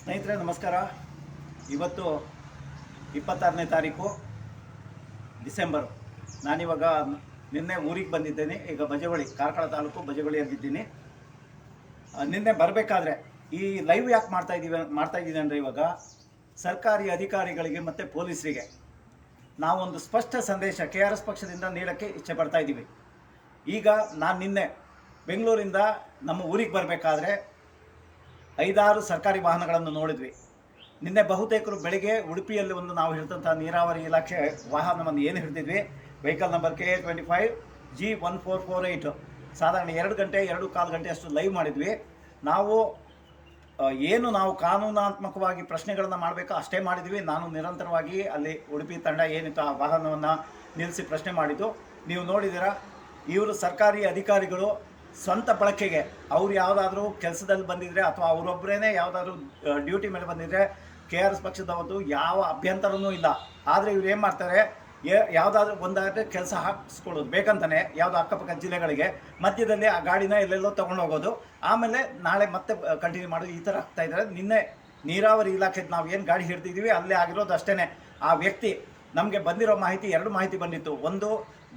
ಸ್ನೇಹಿತರೆ ನಮಸ್ಕಾರ. ಇವತ್ತು 26ನೇ ತಾರೀಕು ಡಿಸೆಂಬರ್. ನಾನಿವಾಗ ನಿನ್ನೆ ಊರಿಗೆ ಬಂದಿದ್ದೇನೆ. ಈಗ ಬಜವಳಿ, ಕಾರ್ಕಳ ತಾಲೂಕು ಬಜವಳಿಯಲ್ಲಿದ್ದೀನಿ. ನಿನ್ನೆ ಬರಬೇಕಾದ್ರೆ ಈ ಲೈವ್ ಯಾಕೆ ಮಾಡ್ತಾ ಇದ್ದೀನಿ ಅಂದರೆ, ಇವಾಗ ಸರ್ಕಾರಿ ಅಧಿಕಾರಿಗಳಿಗೆ ಮತ್ತು ಪೊಲೀಸರಿಗೆ ನಾವೊಂದು ಸ್ಪಷ್ಟ ಸಂದೇಶ KRS ಪಕ್ಷದಿಂದ ನೀಡೋಕ್ಕೆ ಇಚ್ಛೆ ಪಡ್ತಾ ಇದ್ದೀವಿ. ಈಗ ನಾನು ನಿನ್ನೆ ಬೆಂಗಳೂರಿಂದ ನಮ್ಮ ಊರಿಗೆ ಬರಬೇಕಾದ್ರೆ 5-6 ಸರ್ಕಾರಿ ವಾಹನಗಳನ್ನು ನೋಡಿದ್ವಿ. ನಿನ್ನೆ ಬಹುತೇಕರು ಬೆಳಿಗ್ಗೆ ಉಡುಪಿಯಲ್ಲಿ ಒಂದು ನಾವು ಹಿಡಿದಂಥ ನೀರಾವರಿ ಇಲಾಖೆ ವಾಹನವನ್ನು ಏನು ಹಿಡಿದಿದ್ವಿ, ವೆಹಿಕಲ್ ನಂಬರ್ KA25G1448, ಸಾಧಾರಣ 2 ಗಂಟೆ 2.25 ಗಂಟೆ ಅಷ್ಟು ಲೈವ್ ಮಾಡಿದ್ವಿ. ನಾವು ಕಾನೂನಾತ್ಮಕವಾಗಿ ಪ್ರಶ್ನೆಗಳನ್ನು ಮಾಡಬೇಕು ಅಷ್ಟೇ ಮಾಡಿದ್ವಿ. ನಾನು ನಿರಂತರವಾಗಿ ಅಲ್ಲಿ ಉಡುಪಿ ತಂಡ ಏನಿತ್ತು ಆ ವಾಹನವನ್ನು ನಿಲ್ಲಿಸಿ ಪ್ರಶ್ನೆ ಮಾಡಿದ್ದು ನೀವು ನೋಡಿದ್ದೀರಾ. ಇವರು ಸರ್ಕಾರಿ ಅಧಿಕಾರಿಗಳು ಸ್ವಂತ ಬಳಕೆಗೆ ಅವ್ರು ಯಾವುದಾದ್ರೂ ಕೆಲಸದಲ್ಲಿ ಬಂದಿದ್ದರೆ ಅಥವಾ ಅವರೊಬ್ಬರೇ ಯಾವುದಾದ್ರೂ ಡ್ಯೂಟಿ ಮೇಲೆ ಬಂದಿದ್ದರೆ KRS ಪಕ್ಷದವತ್ತು ಯಾವ ಅಭ್ಯಂತರವೂ ಇಲ್ಲ. ಆದರೆ ಇವ್ರು ಏನು ಮಾಡ್ತಾರೆ, ಯಾವುದಾದ್ರೂ ಒಂದಾದರೆ ಕೆಲಸ ಹಾಕಿಸ್ಕೊಳ್ಳೋದು ಬೇಕಂತಾನೆ ಯಾವುದೋ ಅಕ್ಕಪಕ್ಕ ಜಿಲ್ಲೆಗಳಿಗೆ ಮಧ್ಯದಲ್ಲಿ ಆ ಗಾಡಿನ ಎಲ್ಲೆಲ್ಲೋ ತೊಗೊಂಡು ಹೋಗೋದು, ಆಮೇಲೆ ನಾಳೆ ಮತ್ತೆ ಕಂಟಿನ್ಯೂ ಮಾಡೋದು, ಈ ಥರ ಆಗ್ತಾ ಇದ್ದಾರೆ. ನಿನ್ನೆ ನೀರಾವರಿ ಇಲಾಖೆದು ನಾವು ಏನು ಗಾಡಿ ಹಿಡ್ದಿದ್ದೀವಿ ಅಲ್ಲೇ ಆಗಿರೋದು ಅಷ್ಟೇ. ಆ ವ್ಯಕ್ತಿ ನಮಗೆ ಬಂದಿರೋ ಮಾಹಿತಿ 2 ಮಾಹಿತಿ ಬಂದಿತ್ತು. ಒಂದು,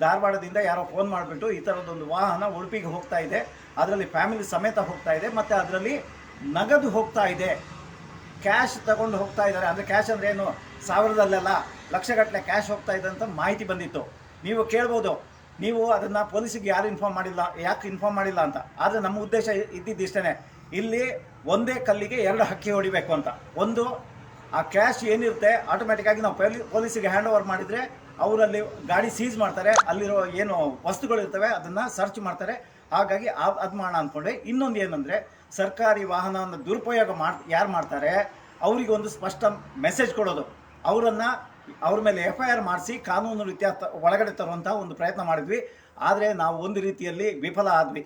ಧಾರವಾಡದಿಂದ ಯಾರೋ ಫೋನ್ ಮಾಡಿಬಿಟ್ಟು ಈ ಥರದ್ದೊಂದು ವಾಹನ ಉಡುಪಿಗೆ ಹೋಗ್ತಾ ಇದೆ, ಅದರಲ್ಲಿ ಫ್ಯಾಮಿಲಿ ಸಮೇತ ಹೋಗ್ತಾ ಇದೆ, ಮತ್ತು ಅದರಲ್ಲಿ ನಗದು ಹೋಗ್ತಾ ಇದೆ, ಕ್ಯಾಶ್ ತಗೊಂಡು ಹೋಗ್ತಾ ಇದ್ದಾರೆ. ಅಂದರೆ ಕ್ಯಾಶ್ ಅಂದರೆ ಏನು, ಸಾವಿರದಲ್ಲೆಲ್ಲ ಲಕ್ಷಗಟ್ಟಲೆ ಕ್ಯಾಶ್ ಹೋಗ್ತಾ ಇದೆ ಅಂತ ಮಾಹಿತಿ ಬಂದಿತ್ತು. ನೀವು ಕೇಳ್ಬೋದು, ನೀವು ಅದನ್ನು ಪೊಲೀಸಿಗೆ ಯಾರು ಯಾಕೆ ಇನ್ಫಾರ್ಮ್ ಮಾಡಿಲ್ಲ ಅಂತ. ಆದರೆ ನಮ್ಮ ಉದ್ದೇಶ ಇದ್ದಿದ್ದಿಷ್ಟೇ, ಇಲ್ಲಿ ಒಂದೇ ಕಲ್ಲಿಗೆ 2 ಹಕ್ಕಿ ಹೊಡಿಬೇಕು ಅಂತ. ಒಂದು, ಆ ಕ್ಯಾಶ್ ಏನಿರುತ್ತೆ ಆಟೋಮೆಟಿಕ್ಕಾಗಿ ನಾವು ಪೊಲೀಸಿಗೆ ಹ್ಯಾಂಡ್ ಓವರ್ ಮಾಡಿದರೆ ಅವರಲ್ಲಿ ಗಾಡಿ ಸೀಸ್ ಮಾಡ್ತಾರೆ, ಅಲ್ಲಿರೋ ಏನು ವಸ್ತುಗಳಿರ್ತವೆ ಅದನ್ನು ಸರ್ಚ್ ಮಾಡ್ತಾರೆ. ಹಾಗಾಗಿ ಅದು ಮಾಡೋಣ ಅಂದ್ಕೊಂಡೆ. ಇನ್ನೊಂದು ಏನಂದರೆ, ಸರ್ಕಾರಿ ವಾಹನವನ್ನು ದುರುಪಯೋಗ ಯಾರು ಮಾಡ್ತಾರೆ ಅವರಿಗೆ ಒಂದು ಸ್ಪಷ್ಟ ಮೆಸೇಜ್ ಕೊಡೋದು, ಅವ್ರ ಮೇಲೆ FIR ಮಾಡಿಸಿ ಕಾನೂನು ರೀತಿಯ ಒಳಗಡೆ ತರುವಂಥ ಒಂದು ಪ್ರಯತ್ನ ಮಾಡಿದ್ವಿ. ಆದರೆ ನಾವು ಒಂದು ರೀತಿಯಲ್ಲಿ ವಿಫಲ ಆದ್ವಿ.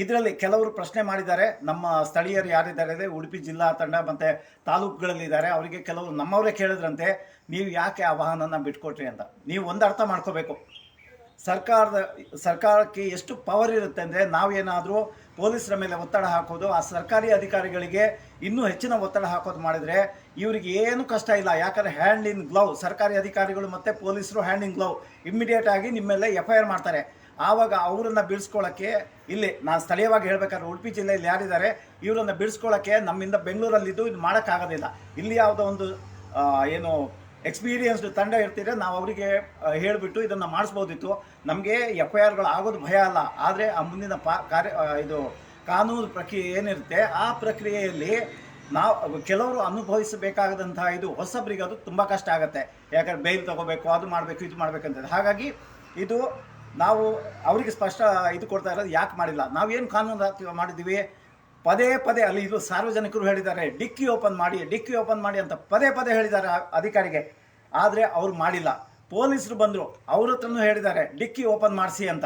ಇದರಲ್ಲಿ ಕೆಲವರು ಪ್ರಶ್ನೆ ಮಾಡಿದ್ದಾರೆ, ನಮ್ಮ ಸ್ಥಳೀಯರು ಯಾರಿದ್ದಾರೆ, ಉಡುಪಿ ಜಿಲ್ಲಾ ತಂಡ ಮತ್ತು ತಾಲೂಕುಗಳಲ್ಲಿದ್ದಾರೆ, ಅವರಿಗೆ ಕೆಲವರು ನಮ್ಮವರೇ ಕೇಳಿದ್ರಂತೆ, ನೀವು ಯಾಕೆ ಆ ವಾಹನನ ಬಿಟ್ಕೊಟ್ರಿ ಅಂತ. ನೀವು ಒಂದು ಅರ್ಥ ಮಾಡ್ಕೋಬೇಕು, ಸರ್ಕಾರಕ್ಕೆ ಎಷ್ಟು ಪವರ್ ಇರುತ್ತೆ ಅಂದರೆ, ನಾವೇನಾದರೂ ಪೊಲೀಸರ ಮೇಲೆ ಒತ್ತಡ ಹಾಕೋದು, ಆ ಸರ್ಕಾರಿ ಅಧಿಕಾರಿಗಳಿಗೆ ಇನ್ನೂ ಹೆಚ್ಚಿನ ಒತ್ತಡ ಹಾಕೋದು ಮಾಡಿದರೆ ಇವರಿಗೆ ಏನು ಕಷ್ಟ ಇಲ್ಲ. ಯಾಕಂದರೆ ಹ್ಯಾಂಡ್ ಇನ್ ಗ್ಲೌ, ಸರ್ಕಾರಿ ಅಧಿಕಾರಿಗಳು ಮತ್ತು ಪೊಲೀಸರು ಹ್ಯಾಂಡ್ ಇನ್ ಗ್ಲೌ ಇಮ್ಮಿಡಿಯೇಟ್ ಆಗಿ ನಿಮ್ಮ ಮೇಲೆ FIR ಮಾಡ್ತಾರೆ. ಆವಾಗ ಅವರನ್ನು ಬಿಡಿಸ್ಕೊಳ್ಳೋಕ್ಕೆ, ಇಲ್ಲಿ ನಾನು ಸ್ಥಳೀಯವಾಗಿ ಹೇಳಬೇಕಾದ್ರೆ ಉಡುಪಿ ಜಿಲ್ಲೆಯಲ್ಲಿ ಯಾರಿದ್ದಾರೆ ಇವರನ್ನು ಬಿಡಿಸ್ಕೊಳ್ಳೋಕ್ಕೆ ನಮ್ಮಿಂದ ಬೆಂಗಳೂರಲ್ಲಿದ್ದು ಇದು ಮಾಡೋಕ್ಕಾಗೋದಿಲ್ಲ. ಇಲ್ಲಿ ಯಾವುದೋ ಒಂದು ಏನು ಎಕ್ಸ್ಪೀರಿಯನ್ಸ್ಡ್ ತಂಡ ಇರ್ತಿದ್ರೆ ನಾವು ಅವರಿಗೆ ಹೇಳಿಬಿಟ್ಟು ಇದನ್ನು ಮಾಡಿಸ್ಬೋದಿತ್ತು. ನಮಗೆ FIRಗಳು ಆಗೋದು ಭಯ ಅಲ್ಲ, ಆದರೆ ಆ ಮುಂದಿನ ಇದು ಕಾನೂನು ಪ್ರಕ್ರಿಯೆ ಏನಿರುತ್ತೆ ಆ ಪ್ರಕ್ರಿಯೆಯಲ್ಲಿ ನಾವು ಕೆಲವರು ಅನುಭವಿಸಬೇಕಾದಂಥ ಇದು ಹೊಸಬ್ರಿಗೆ ಅದು ತುಂಬ ಕಷ್ಟ ಆಗುತ್ತೆ. ಯಾಕಂದರೆ ಬೇಲ್ ತೊಗೋಬೇಕು, ಅದು ಮಾಡಬೇಕು, ಇದು ಮಾಡಬೇಕಂತ. ಹಾಗಾಗಿ ಇದು ನಾವು ಅವರಿಗೆ ಸ್ಪಷ್ಟ ಇದು ಕೊಡ್ತಾ ಇರೋದು ಯಾಕೆ ಮಾಡಿಲ್ಲ. ನಾವೇನು ಕಾನೂನು ಮಾಡಿದ್ದೀವಿ, ಪದೇ ಅಲ್ಲಿ ಇದು ಸಾರ್ವಜನಿಕರು ಹೇಳಿದ್ದಾರೆ, ಡಿಕ್ಕಿ ಓಪನ್ ಮಾಡಿ ಅಂತ ಪದೇ ಹೇಳಿದ್ದಾರೆ ಅಧಿಕಾರಿಗೆ. ಆದರೆ ಅವರು ಮಾಡಿಲ್ಲ. ಪೊಲೀಸರು ಬಂದರು, ಅವ್ರ ಹತ್ರನೂ ಹೇಳಿದ್ದಾರೆ ಡಿಕ್ಕಿ ಓಪನ್ ಮಾಡಿಸಿ ಅಂತ,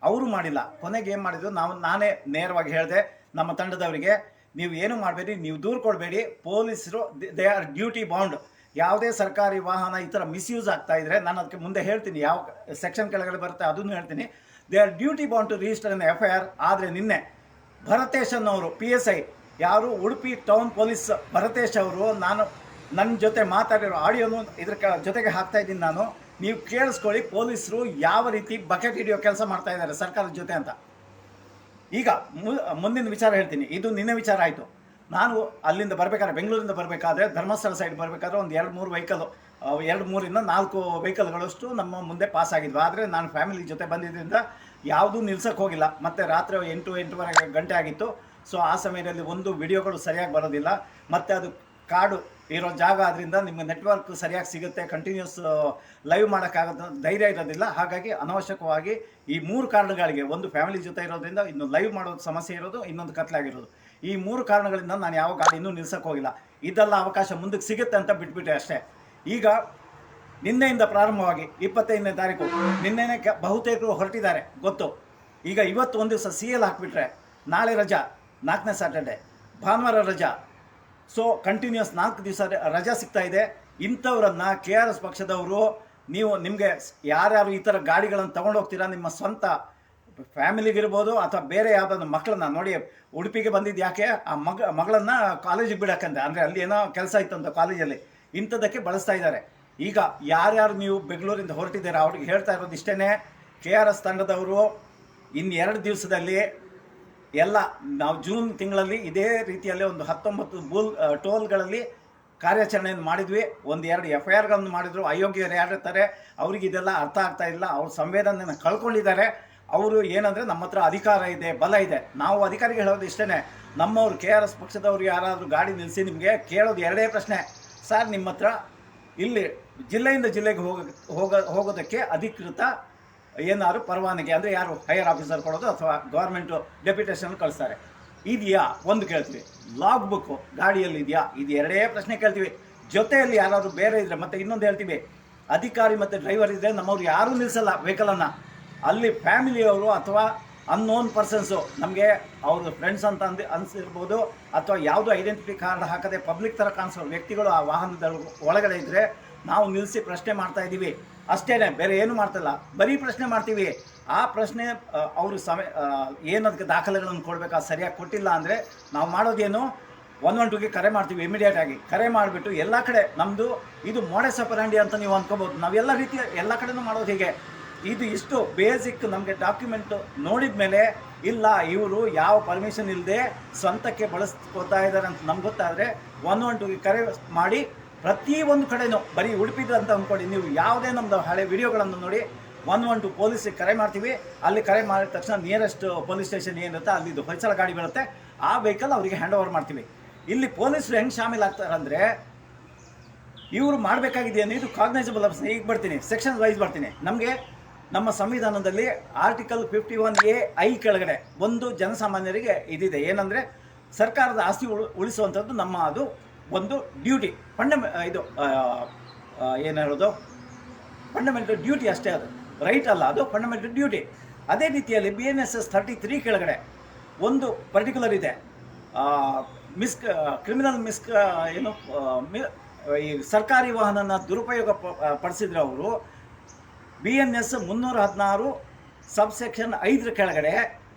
ಅವರು ಮಾಡಿಲ್ಲ. ಕೊನೆಗೆ ಏನು ಮಾಡಿದ್ರು, ನಾನೇ ನೇರವಾಗಿ ಹೇಳಿದೆ ನಮ್ಮ ತಂಡದವರಿಗೆ, ನೀವು ಏನು ಮಾಡಬೇಡಿ, ನೀವು ದೂರು ಕೊಡಬೇಡಿ, ಪೊಲೀಸರು ದೇ ಆರ್ ಡ್ಯೂಟಿ ಬೌಂಡ್. ಯಾವುದೇ ಸರ್ಕಾರಿ ವಾಹನ ಈ ಥರ ಮಿಸ್ಯೂಸ್ ಆಗ್ತಾ ಇದ್ದರೆ ನಾನು ಅದಕ್ಕೆ ಮುಂದೆ ಹೇಳ್ತೀನಿ, ಯಾವ ಸೆಕ್ಷನ್ ಕೆಳಗಡೆ ಬರುತ್ತೆ ಅದನ್ನು ಹೇಳ್ತೀನಿ. They are duty bound to register an FIR. ಆದರೆ ನಿನ್ನೆ ಭರತೇಶ್ ಅನ್ನೋರು PSI, ಯಾರು ಉಡುಪಿ ಟೌನ್ ಪೊಲೀಸ್ ಭರತೇಶ್ ಅವರು, ನನ್ನ ಜೊತೆ ಮಾತಾಡಿರೋ ಆಡಿಯೋನು ಇದ್ರ ಜೊತೆಗೆ ಹಾಕ್ತಾ ಇದ್ದೀನಿ ನಾನು, ನೀವು ಕೇಳಿಸ್ಕೊಳ್ಳಿ ಪೊಲೀಸರು ಯಾವ ರೀತಿ ಬಕೆಟ್ ಹಿಡಿಯೋ ಕೆಲಸ ಮಾಡ್ತಾ ಇದ್ದಾರೆ ಸರ್ಕಾರದ ಜೊತೆ ಅಂತ. ಈಗ ಮುಂದಿನ ವಿಚಾರ ಹೇಳ್ತೀನಿ. ಇದು ನಿನ್ನೆ ವಿಚಾರ ಆಯಿತು. ನಾನು ಅಲ್ಲಿಂದ ಬರಬೇಕಾದ್ರೆ, ಬೆಂಗಳೂರಿಂದ ಬರಬೇಕಾದ್ರೆ, ಧರ್ಮಸ್ಥಳ ಸೈಡ್ ಬರಬೇಕಾದ್ರೆ ಒಂದು 2-3 ವೆಹಿಕಲ್, 2-3 4 ವೆಹಿಕಲ್ಗಳಷ್ಟು ನಮ್ಮ ಮುಂದೆ ಪಾಸ್ ಆಗಿದ್ವು. ಆದರೆ ನಾನು ಫ್ಯಾಮಿಲಿ ಜೊತೆ ಬಂದಿದ್ದರಿಂದ ಯಾವುದೂ ನಿಲ್ಸಕ್ಕೆ ಹೋಗಿಲ್ಲ. ಮತ್ತು ರಾತ್ರಿ 8-8:30 ಗಂಟೆ ಆಗಿತ್ತು. ಸೊ ಆ ಸಮಯದಲ್ಲಿ ಒಂದು ವಿಡಿಯೋಗಳು ಸರಿಯಾಗಿ ಬರೋದಿಲ್ಲ, ಮತ್ತು ಅದು ಕಾಡು ಇರೋ ಜಾಗ ಆದ್ದರಿಂದ ನಿಮಗೆ ನೆಟ್ವರ್ಕ್ ಸರಿಯಾಗಿ ಸಿಗುತ್ತೆ, ಕಂಟಿನ್ಯೂಸ್ ಲೈವ್ ಮಾಡೋಕ್ಕಾಗೋದು ಧೈರ್ಯ ಇರೋದಿಲ್ಲ. ಹಾಗಾಗಿ ಅನವಶ್ಯಕವಾಗಿ ಈ 3 ಕಾರಣಗಳಿಗೆ, ಒಂದು ಫ್ಯಾಮಿಲಿ ಜೊತೆ ಇರೋದ್ರಿಂದ, ಇನ್ನು ಲೈವ್ ಮಾಡೋದು ಸಮಸ್ಯೆ ಇರೋದು, ಇನ್ನೊಂದು ಕತ್ಲಾಗಿರೋದು, ಈ 3 ಕಾರಣಗಳಿಂದ ನಾನು ಯಾವ ಗಾಡಿ ಇನ್ನೂ ನಿಲ್ಸಕ್ಕೆ ಹೋಗಿಲ್ಲ. ಇದೆಲ್ಲ ಅವಕಾಶ ಮುಂದಕ್ಕೆ ಸಿಗುತ್ತೆ ಅಂತ ಬಿಟ್ಬಿಟ್ಟೆ ಅಷ್ಟೇ. ಈಗ ನಿನ್ನೆಯಿಂದ ಪ್ರಾರಂಭವಾಗಿ 25ನೇ ತಾರೀಕು ನಿನ್ನೆನೇ ಬಹುತೇಕರು ಹೊರಟಿದ್ದಾರೆ ಗೊತ್ತು. ಈಗ ಇವತ್ತು ಒಂದು ದಿವಸ CL ಹಾಕಿಬಿಟ್ರೆ ನಾಳೆ ರಜಾ, 4ನೇ ಸ್ಯಾಟರ್ಡೆ, ಭಾನುವಾರ ರಜಾ. ಸೊ ಕಂಟಿನ್ಯೂಸ್ 4 ದಿವಸ ರಜಾ ಸಿಗ್ತಾ ಇದೆ. ಇಂಥವ್ರನ್ನ KRS ಪಕ್ಷದವರು, ನಿಮಗೆ ಯಾರ್ಯಾರು ಈ ಥರ ಗಾಡಿಗಳನ್ನು ತೊಗೊಂಡು ಹೋಗ್ತೀರಾ, ನಿಮ್ಮ ಸ್ವಂತ ಫ್ಯಾಮಿಲಿಗಿರ್ಬೋದು ಅಥವಾ ಬೇರೆ ಯಾವುದಾದ್ರು ಮಕ್ಕಳನ್ನ ನೋಡಿ, ಉಡುಪಿಗೆ ಬಂದಿದ್ದು ಯಾಕೆ, ಆ ಮಗಳನ್ನ ಕಾಲೇಜಿಗೆ ಬಿಡಕ್ಕಂತೆ, ಅಂದರೆ ಅಲ್ಲಿ ಏನೋ ಕೆಲಸ ಇತ್ತಂತ ಕಾಲೇಜಲ್ಲಿ, ಇಂಥದ್ದಕ್ಕೆ ಬಳಸ್ತಾ ಇದ್ದಾರೆ. ಈಗ ಯಾರ್ಯಾರು ನೀವು ಬೆಂಗಳೂರಿಂದ ಹೊರಟಿದ್ದೀರಾ ಅವ್ರಿಗೆ ಹೇಳ್ತಾ ಇರೋದು ಇಷ್ಟೇ, KRS ತಂಡದವರು ಇನ್ನು 2 ದಿವಸದಲ್ಲಿ ಎಲ್ಲ, ನಾವು ಜೂನ್ ತಿಂಗಳಲ್ಲಿ ಇದೇ ರೀತಿಯಲ್ಲಿ ಒಂದು 19 ಟೋಲ್ಗಳಲ್ಲಿ ಕಾರ್ಯಾಚರಣೆಯನ್ನು ಮಾಡಿದ್ವಿ. 1-2 FIRಗಳನ್ನು ಮಾಡಿದ್ರು. ಅಯೋಗ್ಯರು ಯಾರಿರ್ತಾರೆ ಅವ್ರಿಗೆ ಇದೆಲ್ಲ ಅರ್ಥ ಆಗ್ತಾ ಇಲ್ಲ, ಅವ್ರ ಸಂವೇದನೆಯನ್ನು ಕಳ್ಕೊಂಡಿದ್ದಾರೆ. ಅವರು ಏನಂದರೆ ನಮ್ಮ ಹತ್ರ ಅಧಿಕಾರ ಇದೆ, ಬಲ ಇದೆ. ನಾವು ಅಧಿಕಾರಿಗೆ ಹೇಳೋದು ಇಷ್ಟೇ, ನಮ್ಮವ್ರು KRS ಪಕ್ಷದವ್ರು ಯಾರಾದರೂ ಗಾಡಿ ನಿಲ್ಲಿಸಿ ನಿಮಗೆ ಕೇಳೋದು 2 ಪ್ರಶ್ನೆ, ಸರ್ ನಿಮ್ಮ ಹತ್ರ ಇಲ್ಲಿ ಜಿಲ್ಲೆಯಿಂದ ಜಿಲ್ಲೆಗೆ ಹೋಗೋದಕ್ಕೆ ಅಧಿಕೃತ ಏನಾದ್ರು ಪರವಾನಗಿ, ಅಂದರೆ ಯಾರು ಹೈಯರ್ ಆಫೀಸರ್ ಕೊಡೋದು ಅಥವಾ ಗೌರ್ಮೆಂಟು ಡೆಪ್ಯುಟೇಷನ್ ಕಳಿಸ್ತಾರೆ, ಇದೆಯಾ ಒಂದು ಕೇಳ್ತೀವಿ. ಲಾಗ್ ಬುಕ್ಕು ಗಾಡಿಯಲ್ಲಿ ಇದೆಯಾ, ಇದು 2 ಪ್ರಶ್ನೆ ಕೇಳ್ತೀವಿ. ಜೊತೆಯಲ್ಲಿ ಯಾರಾದರೂ ಬೇರೆ ಇದ್ದರೆ ಮತ್ತೆ ಇನ್ನೊಂದು ಹೇಳ್ತೀವಿ, ಅಧಿಕಾರಿ ಮತ್ತು ಡ್ರೈವರ್ ಇದ್ದರೆ ನಮ್ಮವ್ರು ಯಾರೂ ನಿಲ್ಲಿಸಲ್ಲ ವೆಹಿಕಲನ್ನು. ಅಲ್ಲಿ ಫ್ಯಾಮಿಲಿಯವರು ಅಥವಾ ಅನ್ನೋನ್ ಪರ್ಸನ್ಸು, ನಮಗೆ ಅವ್ರ ಫ್ರೆಂಡ್ಸ್ ಅಂತ ಅನಿಸಿರ್ಬೋದು, ಅಥವಾ ಯಾವುದೋ ಐಡೆಂಟಿಟಿ ಕಾರ್ಡ್ ಹಾಕದೆ ಪಬ್ಲಿಕ್ ಥರ ಕಾಣಿಸೋ ವ್ಯಕ್ತಿಗಳು ಆ ವಾಹನದ ಒಳಗಡೆ ಇದ್ದರೆ ನಾವು ನಿಲ್ಲಿಸಿ ಪ್ರಶ್ನೆ ಮಾಡ್ತಾ ಇದ್ದೀವಿ ಅಷ್ಟೇ, ಬೇರೆ ಏನು ಮಾಡ್ತಿಲ್ಲ, ಬರೀ ಪ್ರಶ್ನೆ ಮಾಡ್ತೀವಿ. ಆ ಪ್ರಶ್ನೆ ಅವರು ಏನದಕ್ಕೆ ದಾಖಲೆಗಳನ್ನು ಕೊಡಬೇಕು, ಅದು ಸರಿಯಾಗಿ ಕೊಟ್ಟಿಲ್ಲ ಅಂದರೆ ನಾವು ಮಾಡೋದೇನು, 112ಗೆ ಕರೆ ಮಾಡ್ತೀವಿ. ಇಮಿಡಿಯೇಟಾಗಿ ಕರೆ ಮಾಡಿಬಿಟ್ಟು ಎಲ್ಲ ಕಡೆ ನಮ್ಮದು ಇದು ಮೋಡೆಸ್ ಆಪರೆಂಡಿ ಅಂತ ನೀವು ಅಂದ್ಕೋಬೋದು. ನಾವೆಲ್ಲ ರೀತಿಯ ಎಲ್ಲ ಕಡೆನೂ ಮಾಡೋದು ಹೀಗೆ. ಇದು ಇಷ್ಟು ಬೇಸಿಕ್ ನಮಗೆ ಡಾಕ್ಯುಮೆಂಟು ನೋಡಿದ ಮೇಲೆ, ಇಲ್ಲ ಇವರು ಯಾವ ಪರ್ಮಿಷನ್ ಇಲ್ಲದೆ ಸ್ವಂತಕ್ಕೆ ಬಳಸ್ಕೋತಾ ಇದ್ದಾರೆ ಅಂತ ನಮ್ಗೆ ಗೊತ್ತಾದರೆ 112ಗೆ ಕರೆ ಮಾಡಿ ಪ್ರತಿಯೊಂದು ಕಡೆನೂ, ಬರೀ ಉಡುಪಿದು ಅಂತ ಅಂದ್ಕೊಳ್ಳಿ, ನೀವು ಯಾವುದೇ ನಮ್ಮದು ಹಳೆ ವಿಡಿಯೋಗಳನ್ನು ನೋಡಿ 112 ಪೊಲೀಸಿಗೆ ಕರೆ ಮಾಡ್ತೀವಿ. ಅಲ್ಲಿ ಕರೆ ಮಾಡಿದ ತಕ್ಷಣ ನಿಯರೆಸ್ಟ್ ಪೊಲೀಸ್ ಸ್ಟೇಷನ್ ಏನಿರುತ್ತೆ ಅಲ್ಲಿದ್ದು ಹೊಯ್ಸಳ ಗಾಡಿ ಬರುತ್ತೆ, ಆ ವೆಹಿಕಲ್ ಅವರಿಗೆ ಹ್ಯಾಂಡ್ ಓವರ್ ಮಾಡ್ತೀವಿ. ಇಲ್ಲಿ ಪೊಲೀಸರು ಹೆಂಗೆ ಶಾಮೀಲಾಗ್ತಾರೆ ಅಂದರೆ, ಇವರು ಮಾಡಬೇಕಾಗಿದೆಯೇನು, ಇದು ಕಾಗ್ನೈಸಬಲ್ ಆಫ್. ಈಗ ಬರ್ತೀನಿ, ಸೆಕ್ಷನ್ ವೈಸ್ ಬರ್ತೀನಿ. ನಮಗೆ ನಮ್ಮ ಸಂವಿಧಾನದಲ್ಲಿ ಆರ್ಟಿಕಲ್ 51A(I) ಕೆಳಗಡೆ ಒಂದು ಜನಸಾಮಾನ್ಯರಿಗೆ ಇದಿದೆ, ಏನಂದರೆ ಸರ್ಕಾರದ ಆಸ್ತಿ ಉಳಿಸುವಂಥದ್ದು ನಮ್ಮ ಅದು ಒಂದು ಡ್ಯೂಟಿ, ಇದು ಏನು ಹೇಳೋದು, ಫಂಡಮೆಂಟಲ್ ಡ್ಯೂಟಿ ಅಷ್ಟೇ, ಅದು ರೈಟ್ ಅಲ್ಲ, ಅದು ಫಂಡಮೆಂಟಲ್ ಡ್ಯೂಟಿ. ಅದೇ ರೀತಿಯಲ್ಲಿ BNSS 33 ಕೆಳಗಡೆ ಒಂದು ಪರ್ಟಿಕ್ಯುಲರ್ ಇದೆ, ಕ್ರಿಮಿನಲ್ ಏನು ಈ ಸರ್ಕಾರಿ ವಾಹನನ ದುರುಪಯೋಗ ಪಡಿಸಿದ್ರೆ ಅವರು BNS 316 ಸಬ್ಸೆಕ್ಷನ್ 5 ಕೆಳಗಡೆ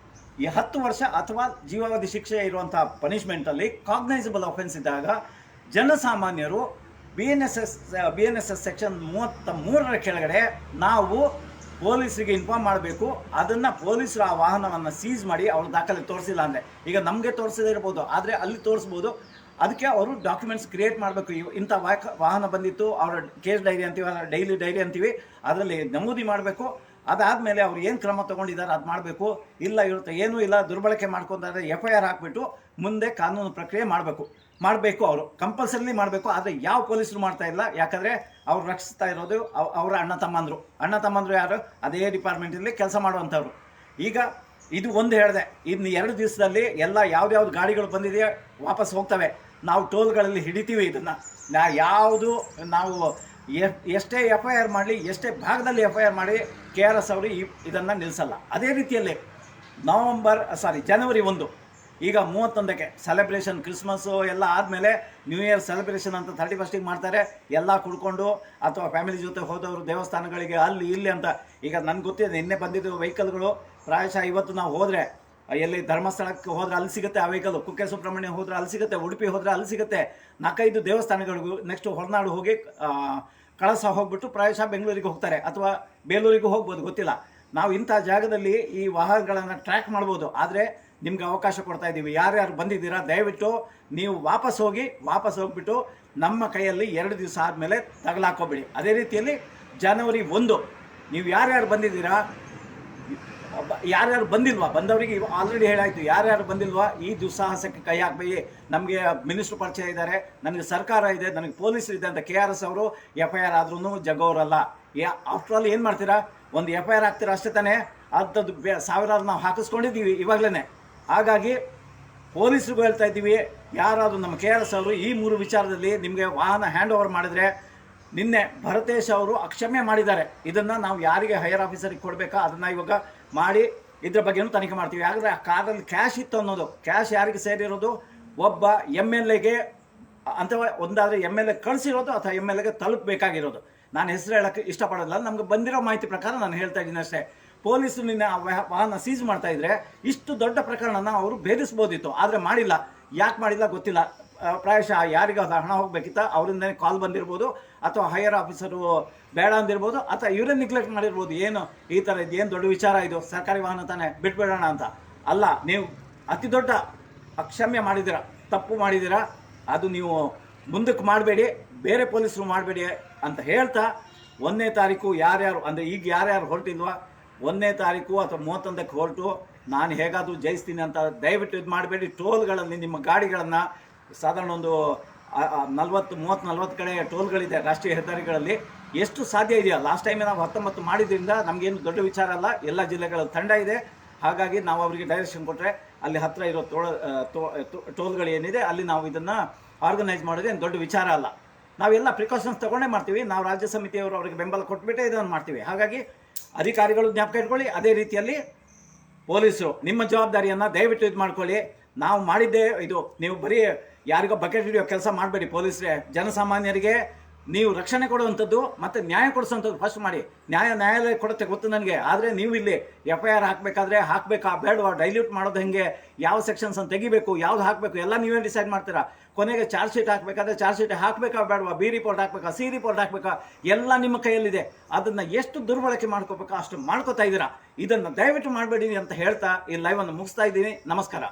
ಈ 10 ವರ್ಷ ಅಥವಾ ಜೀವಾವಧಿ ಶಿಕ್ಷೆ ಇರುವಂಥ ಪನಿಷ್ಮೆಂಟಲ್ಲಿ ಕಾಗ್ನೈಸಬಲ್ ಅಫೆನ್ಸ್ ಇದ್ದಾಗ ಜನಸಾಮಾನ್ಯರು BNSS ಸೆಕ್ಷನ್ 33 ಕೆಳಗಡೆ ನಾವು ಪೊಲೀಸರಿಗೆ ಇನ್ಫಾರ್ಮ್ ಮಾಡಬೇಕು. ಅದನ್ನು ಪೊಲೀಸರು ಆ ವಾಹನವನ್ನು ಸೀಸ್ ಮಾಡಿ ಅವ್ರ ದಾಖಲೆ ತೋರಿಸಿಲ್ಲ ಅಂದರೆ, ಈಗ ನಮಗೆ ತೋರಿಸದೇ ಇರ್ಬೋದು, ಆದರೆ ಅಲ್ಲಿ ತೋರಿಸ್ಬೋದು. ಅದಕ್ಕೆ ಅವರು ಡಾಕ್ಯುಮೆಂಟ್ಸ್ ಕ್ರಿಯೇಟ್ ಮಾಡಬೇಕು. ಇಂಥ ವಾಹನ ಬಂದಿತ್ತು, ಅವರ ಕೇಸ್ ಡೈರಿ ಅಂತೀವಿ, ಡೈಲಿ ಡೈರಿ ಅಂತೀವಿ, ಅದರಲ್ಲಿ ನಮೂದಿ ಮಾಡಬೇಕು. ಅದಾದಮೇಲೆ ಅವ್ರು ಏನು ಕ್ರಮ ತೊಗೊಂಡಿದ್ದಾರೆ ಅದು ಮಾಡಬೇಕು. ಇಲ್ಲ ಇರುತ್ತೆ ಏನೂ ಇಲ್ಲ, ದುರ್ಬಳಕೆ ಮಾಡ್ಕೊಂತಾರೆ, FIR ಹಾಕಿಬಿಟ್ಟು ಮುಂದೆ ಕಾನೂನು ಪ್ರಕ್ರಿಯೆ ಮಾಡಬೇಕು. ಅವರು ಕಂಪಲ್ಸರಿ ಮಾಡಬೇಕು. ಆದರೆ ಯಾವ ಪೊಲೀಸರು ಮಾಡ್ತಾ ಇಲ್ಲ, ಯಾಕಂದರೆ ಅವ್ರು ರಕ್ಷಿಸ್ತಾ ಇರೋದು ಅವರ ಅಣ್ಣ ತಮ್ಮಂದರು ಯಾರು, ಅದೇ ಡಿಪಾರ್ಟ್ಮೆಂಟಲ್ಲಿ ಕೆಲಸ ಮಾಡುವಂಥವ್ರು. ಈಗ ಇದು ಒಂದು ಹೇಳಿದೆ, ಇನ್ನು 2 ದಿವಸದಲ್ಲಿ ಎಲ್ಲ ಯಾವ್ದು ಗಾಡಿಗಳು ಬಂದಿದೆಯೋ ವಾಪಸ್ ಹೋಗ್ತವೆ. ನಾವು ಟೋಲ್ಗಳಲ್ಲಿ ಹಿಡಿತೀವಿ. ಇದನ್ನು ನಾವು ಎಷ್ಟೇ FIR ಮಾಡಲಿ, ಎಷ್ಟೇ ಭಾಗದಲ್ಲಿ FIR ಮಾಡಿ KRS ಅವರು ಇದನ್ನು ನಿಲ್ಲಿಸಲ್ಲ. ಅದೇ ರೀತಿಯಲ್ಲಿ ಜನವರಿ 1 ಈಗ 31ಕ್ಕೆ ಸೆಲೆಬ್ರೇಷನ್, ಕ್ರಿಸ್ಮಸ್ಸು ಎಲ್ಲ ಆದಮೇಲೆ ನ್ಯೂ ಇಯರ್ ಸೆಲೆಬ್ರೇಷನ್ ಅಂತ 31ಗೆ ಮಾಡ್ತಾರೆ. ಎಲ್ಲ ಕುಡ್ಕೊಂಡು ಅಥವಾ ಫ್ಯಾಮಿಲಿ ಜೊತೆ ಹೋದವರು ದೇವಸ್ಥಾನಗಳಿಗೆ ಅಲ್ಲಿ ಇಲ್ಲಿ ಅಂತ. ಈಗ ನನಗೆ ಗೊತ್ತಿದೆ, ನಿನ್ನೆ ಬಂದಿದ್ದು ವೆಹಿಕಲ್ಗಳು ಪ್ರಾಯಶಃ ಇವತ್ತು ನಾವು ಹೋದರೆ ಎಲ್ಲಿ ಧರ್ಮಸ್ಥಳಕ್ಕೆ ಹೋದರೆ ಅಲ್ಲಿ ಸಿಗುತ್ತೆ ಆ ವೆಹಿಕಲ್, ಕುಕ್ಕೆ ಸುಬ್ರಹ್ಮಣ್ಯ ಹೋದರೆ ಅಲ್ಲಿ ಸಿಗುತ್ತೆ, ಉಡುಪಿ ಹೋದರೆ ಅಲ್ಲಿ ಸಿಗುತ್ತೆ. 4-5 ದೇವಸ್ಥಾನಗಳಿಗೂ ನೆಕ್ಸ್ಟ್ ಹೊರನಾಡು ಹೋಗಿ ಕಳಸ ಹೋಗ್ಬಿಟ್ಟು ಪ್ರಾಯಶಃ ಬೆಂಗಳೂರಿಗೆ ಹೋಗ್ತಾರೆ ಅಥವಾ ಬೇಲೂರಿಗೂ ಹೋಗ್ಬೋದು, ಗೊತ್ತಿಲ್ಲ. ನಾವು ಇಂಥ ಜಾಗದಲ್ಲಿ ಈ ವಾಹನಗಳನ್ನು ಟ್ರ್ಯಾಕ್ ಮಾಡ್ಬೋದು. ಆದರೆ ನಿಮ್ಗೆ ಅವಕಾಶ ಕೊಡ್ತಾ ಇದ್ದೀವಿ. ಯಾರ್ಯಾರು ಬಂದಿದ್ದೀರಾ ದಯವಿಟ್ಟು ನೀವು ವಾಪಸ್ ಹೋಗಿಬಿಟ್ಟು ನಮ್ಮ ಕೈಯಲ್ಲಿ 2 ದಿವಸ ಆದಮೇಲೆ ತಗಲಾಕೋಬೇಡಿ. ಅದೇ ರೀತಿಯಲ್ಲಿ ಜನವರಿ 1 ನೀವು ಯಾರ್ಯಾರು ಬಂದಿದ್ದೀರಾ, ಯಾರ್ಯಾರು ಬಂದಿಲ್ವಾ, ಬಂದವರಿಗೆ ಆಲ್ರೆಡಿ ಹೇಳಾಯಿತು. ಯಾರ್ಯಾರು ಬಂದಿಲ್ವಾ ಈ ದುಸ್ಸಾಹಸಕ್ಕೆ ಕೈ ಹಾಕಬೇಡಿ. ನಮಗೆ ಮಿನಿಸ್ಟ್ರು ಪರಿಚಯ ಇದ್ದಾರೆ, ನನಗೆ ಸರ್ಕಾರ ಇದೆ, ನನಗೆ ಪೊಲೀಸರು ಇದೆ ಅಂತ KRS ಅವರು FIR ಆದ್ರೂ ಜಗೋರಲ್ಲ. ಆಫ್ಟರ್ ಆಲ್ ಏನು ಮಾಡ್ತೀರಾ, ಒಂದು FIR ಹಾಕ್ತೀರಾ ಅಷ್ಟೇ ತಾನೇ, ಅಂಥದ್ದು ಸಾವಿರಾರು ನಾವು ಹಾಕಿಸ್ಕೊಂಡಿದ್ದೀವಿ ಇವಾಗಲೇ. ಹಾಗಾಗಿ ಪೊಲೀಸರಿಗೂ ಹೇಳ್ತಾ ಇದ್ದೀವಿ, ಯಾರಾದರೂ ನಮ್ಮ KRS ಅವರು ಈ 3 ವಿಚಾರದಲ್ಲಿ ನಿಮಗೆ ವಾಹನ ಹ್ಯಾಂಡ್ ಓವರ್ ಮಾಡಿದರೆ, ನಿನ್ನೆ ಭರತೇಶ್ ಅವರು ಅಕ್ಷಮ್ಯ ಮಾಡಿದ್ದಾರೆ. ಇದನ್ನು ನಾವು ಯಾರಿಗೆ ಹೈಯರ್ ಆಫೀಸರಿಗೆ ಕೊಡಬೇಕಾ ಅದನ್ನು ಇವಾಗ ಮಾಡಿ ಇದ್ರ ಬಗ್ಗೆನೂ ತನಿಖೆ ಮಾಡ್ತೀವಿ. ಯಾಕಂದರೆ ಆ ಕಾರಲ್ಲಿ ಕ್ಯಾಶ್ ಇತ್ತು ಅನ್ನೋದು, ಕ್ಯಾಶ್ ಯಾರಿಗೆ ಸೇರಿರೋದು, ಒಬ್ಬ MLAಗೆ ಅಥವಾ ಒಂದಾದರೆ MLA ಕಳಿಸಿರೋದು ಅಥವಾ MLAಗೆ ತಲುಪಬೇಕಾಗಿರೋದು. ನಾನು ಹೆಸರು ಹೇಳೋಕ್ಕೆ ಇಷ್ಟಪಡೋಲ್ಲ, ನಮ್ಗೆ ಬಂದಿರೋ ಮಾಹಿತಿ ಪ್ರಕಾರ ನಾನು ಹೇಳ್ತಾ ಇದ್ದೀನಿ ಅಷ್ಟೇ. ಪೊಲೀಸರು ನಿನ್ನ ವಾಹನ ಸೀಸ್ ಮಾಡ್ತಾ ಇದ್ರೆ ಇಷ್ಟು ದೊಡ್ಡ ಪ್ರಕರಣನ ಅವರು ಭೇದಿಸ್ಬೋದಿತ್ತು, ಆದರೆ ಮಾಡಿಲ್ಲ. ಯಾಕೆ ಮಾಡಿಲ್ಲ ಗೊತ್ತಿಲ್ಲ. ಪ್ರಾಯಶಃ ಯಾರಿಗೂ ಹಣ ಹೋಗ್ಬೇಕಿತ್ತ ಅವರಿಂದನೇ ಕಾಲ್ ಬಂದಿರ್ಬೋದು, ಅಥವಾ ಹೈಯರ್ ಆಫೀಸರು ಬೇಡ ಅಂದಿರ್ಬೋದು, ಅಥವಾ ಇವರೇ ನಿಗ್ಲೆಕ್ಟ್ ಮಾಡಿರ್ಬೋದು. ಏನು ಈ ಥರ ಇದೇನು ದೊಡ್ಡ ವಿಚಾರ ಇದು, ಸರ್ಕಾರಿ ವಾಹನ ತಾನೇ ಬಿಟ್ಬಿಡೋಣ ಅಂತ. ಅಲ್ಲ, ನೀವು ಅತಿ ದೊಡ್ಡ ಅಕ್ಷಮ್ಯ ಮಾಡಿದ್ದೀರ, ತಪ್ಪು ಮಾಡಿದ್ದೀರ. ಅದು ನೀವು ಮುಂದಕ್ಕೆ ಮಾಡಬೇಡಿ, ಬೇರೆ ಪೊಲೀಸರು ಮಾಡಬೇಡಿ ಅಂತ ಹೇಳ್ತಾ 1ನೇ ತಾರೀಕು ಯಾರ್ಯಾರು ಅಂದರೆ ಈಗ ಯಾರ್ಯಾರು ಹೊರಟಿಲ್ವಾ 1ನೇ ತಾರೀಕು ಅಥವಾ 31ಕ್ಕೆ ಹೊರಟು ನಾನು ಹೇಗಾದರೂ ಜಯಿಸ್ತೀನಿ ಅಂತ ದಯವಿಟ್ಟು ಇದು ಮಾಡಬೇಡಿ. ಟೋಲ್ಗಳಲ್ಲಿ ನಿಮ್ಮ ಗಾಡಿಗಳನ್ನು ಸಾಧಾರಣ ಒಂದು 30-40 ಕಡೆ ಟೋಲ್ಗಳಿದೆ ರಾಷ್ಟ್ರೀಯ ಹೆದ್ದಾರಿಗಳಲ್ಲಿ. ಎಷ್ಟು ಸಾಧ್ಯ ಇದೆಯಾ, ಲಾಸ್ಟ್ ಟೈಮೇ ನಾವು 19 ಮಾಡಿದ್ರಿಂದ ನಮಗೇನು ದೊಡ್ಡ ವಿಚಾರ ಅಲ್ಲ. ಎಲ್ಲ ಜಿಲ್ಲೆಗಳ ತಂಡ ಇದೆ, ಹಾಗಾಗಿ ನಾವು ಅವರಿಗೆ ಡೈರೆಕ್ಷನ್ ಕೊಟ್ಟರೆ ಅಲ್ಲಿ ಹತ್ತಿರ ಇರೋ ಟೋಲ್ಗಳು ಏನಿದೆ ಅಲ್ಲಿ ನಾವು ಇದನ್ನು ಆರ್ಗನೈಸ್ ಮಾಡೋದು ಏನು ದೊಡ್ಡ ವಿಚಾರ ಅಲ್ಲ. ನಾವೆಲ್ಲ ಪ್ರಿಕಾಷನ್ಸ್ ತೊಗೊಂಡೇ ಮಾಡ್ತೀವಿ. ನಾವು ರಾಜ್ಯ ಸಮಿತಿಯವರು ಅವರಿಗೆ ಬೆಂಬಲ ಕೊಟ್ಬಿಟ್ಟೆ ಇದನ್ನು ಮಾಡ್ತೀವಿ. ಹಾಗಾಗಿ ಅಧಿಕಾರಿಗಳು ಜ್ಞಾಪಕ ಇಟ್ಕೊಳ್ಳಿ, ಅದೇ ರೀತಿಯಲ್ಲಿ ಪೊಲೀಸರು ನಿಮ್ಮ ಜವಾಬ್ದಾರಿಯನ್ನು ದಯವಿಟ್ಟು ಇದು ಮಾಡ್ಕೊಳ್ಳಿ. ನಾವು ಮಾಡಿದ್ದೇ ಇದು, ನೀವು ಬರೀ ಯಾರಿಗೋ ಬಕೆಟ್ ಹಿಡಿಯೋ ಕೆಲಸ ಮಾಡಬೇಡಿ. ಪೊಲೀಸರೇ ಜನಸಾಮಾನ್ಯರಿಗೆ ನೀವು ರಕ್ಷಣೆ ಕೊಡುವಂಥದ್ದು ಮತ್ತು ನ್ಯಾಯ ಕೊಡಿಸೋವಂಥದ್ದು ಫಸ್ಟ್ ಮಾಡಿ. ನ್ಯಾಯಾಲಯ ಕೊಡುತ್ತೆ ಗೊತ್ತು ನನಗೆ, ಆದರೆ ನೀವು ಇಲ್ಲಿ FIR ಹಾಕಬೇಕಾದ್ರೆ ಹಾಕಬೇಕಾ ಬೇಡವಾ, ಡೈಲ್ಯೂಟ್ ಮಾಡೋದು ಹೆಂಗೆ, ಯಾವ ಸೆಕ್ಷನ್ಸನ್ನು ತೆಗಿಬೇಕು, ಯಾವ್ದು ಹಾಕಬೇಕು ಎಲ್ಲ ನೀವೇ ಡಿಸೈಡ್ ಮಾಡ್ತೀರಾ. ಕೊನೆಗೆ ಚಾರ್ಜ್ ಶೀಟ್ ಹಾಕಬೇಕಾದ್ರೆ ಚಾರ್ಜ್ ಶೀಟ್ ಹಾಕಬೇಕಾ ಬೇಡವಾ, B ರಿಪೋರ್ಟ್ ಹಾಕಬೇಕಾ, C ರಿಪೋರ್ಟ್ ಹಾಕಬೇಕಾ, ಎಲ್ಲ ನಿಮ್ಮ ಕೈಯಲ್ಲಿದೆ. ಅದನ್ನು ಎಷ್ಟು ದುರ್ಬಳಕೆ ಮಾಡ್ಕೋಬೇಕಾ ಅಷ್ಟು ಮಾಡ್ಕೋತಾ ಇದ್ದೀರಾ. ಇದನ್ನು ದಯವಿಟ್ಟು ಮಾಡಬೇಡಿ ಅಂತ ಹೇಳ್ತಾ ಈ ಲೈವನ್ನು ಮುಗಿಸ್ತಾ ಇದ್ದೀನಿ. ನಮಸ್ಕಾರ.